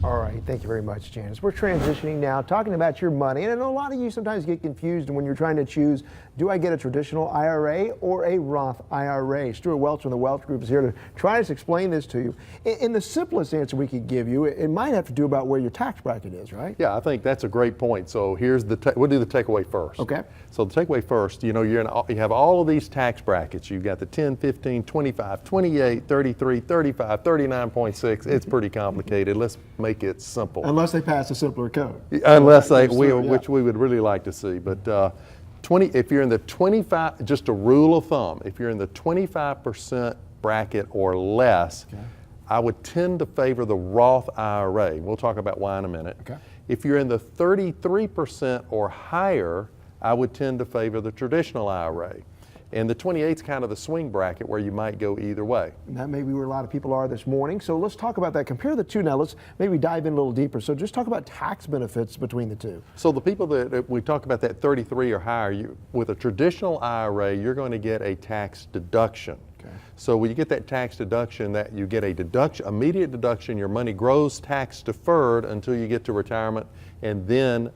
All right, thank you very much, Janice. We're transitioning now, talking about your money. And I know a lot of you sometimes get confused when you're trying to choose, do I get a traditional IRA or a Roth IRA? Stewart Welch from the Welch Group is here to try to explain this to you. In the simplest answer we could give you, it might have to do about where your tax bracket is, right? Yeah, I think that's a great point. So here's we'll do the takeaway first. Okay. So the takeaway first, you know, you have all of these tax brackets. You've got the 10, 15, 25, 28, 33, 35, 39.6. It's pretty complicated. Let's make it simple. Unless they pass a simpler code. Unless which we would really like to see. But if you're in the 25, just a rule of thumb, if you're in the 25% bracket or less, okay, I would tend to favor the Roth IRA. We'll talk about why in a minute. Okay. If you're in the 33% or higher, I would tend to favor the traditional IRA. And the 28 is kind of the swing bracket where you might go either way. And that may be where a lot of people are this morning. So let's talk about that. Compare the two now. Let's maybe dive in a little deeper. So just talk about tax benefits between the two. So the people that we talk about that 33 or higher, with a traditional IRA, you're going to get a tax deduction. Okay. So when you get that tax deduction, that you get a deduction, immediate deduction, your money grows tax deferred until you get to retirement, and then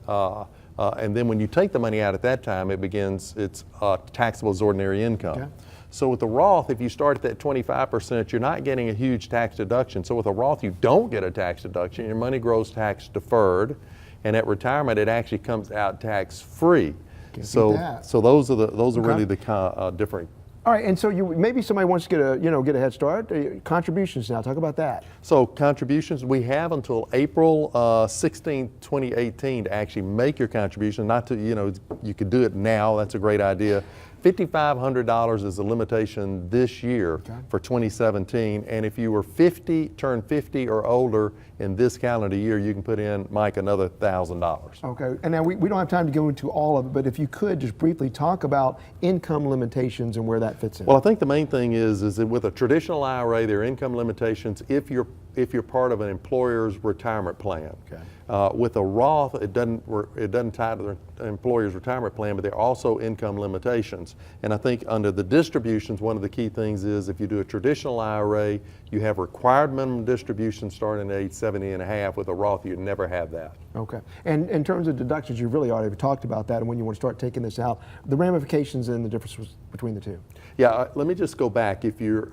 when you take the money out at that time, it's taxable as ordinary income. Okay. So with the Roth, if you start at that 25%, you're not getting a huge tax deduction. So with a Roth, you don't get a tax deduction. Your money grows tax deferred, and at retirement, it actually comes out tax free. So those are really the different. All right, and so maybe somebody wants to get a head start. Contributions now, talk about that. So contributions, we have until April 16, 2018 to actually make your contribution. Not to, you could do it now, that's a great idea. $5,500 is the limitation this year for 2017, and if you were turned 50 or older in this calendar year, you can put in, Mike, another $1,000. Okay, and now we don't have time to go into all of it, but if you could just briefly talk about income limitations and where that fits in. Well, I think the main thing is that with a traditional IRA, there are income limitations if you're part of an employer's retirement plan. Okay. With a Roth, it doesn't tie to the employer's retirement plan, but there are also income limitations. And I think under the distributions, one of the key things is if you do a traditional IRA, you have required minimum distributions starting at age 70 and a half. With a Roth, you'd never have that. Okay. And in terms of deductions, you've really already talked about that, and when you want to start taking this out, the ramifications and the difference between the two. Yeah, let me just go back. If you're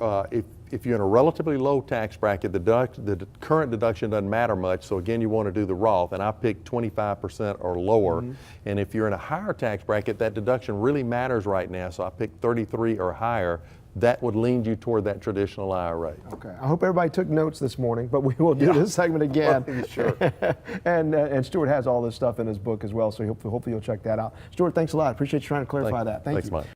in a relatively low tax bracket, the current deduction doesn't matter much. So again, you want to do the Roth, and I picked 25% or lower. Mm-hmm. And if you're in a higher tax bracket, that deduction really matters right now. So I picked 33 or higher. That would lean you toward that traditional IRA. Okay. I hope everybody took notes this morning, but we will do this segment again. Well, sure. and Stewart has all this stuff in his book as well, so hopefully you'll check that out. Stewart, thanks a lot. Appreciate you trying to clarify that. Thank you. Thanks, Mike.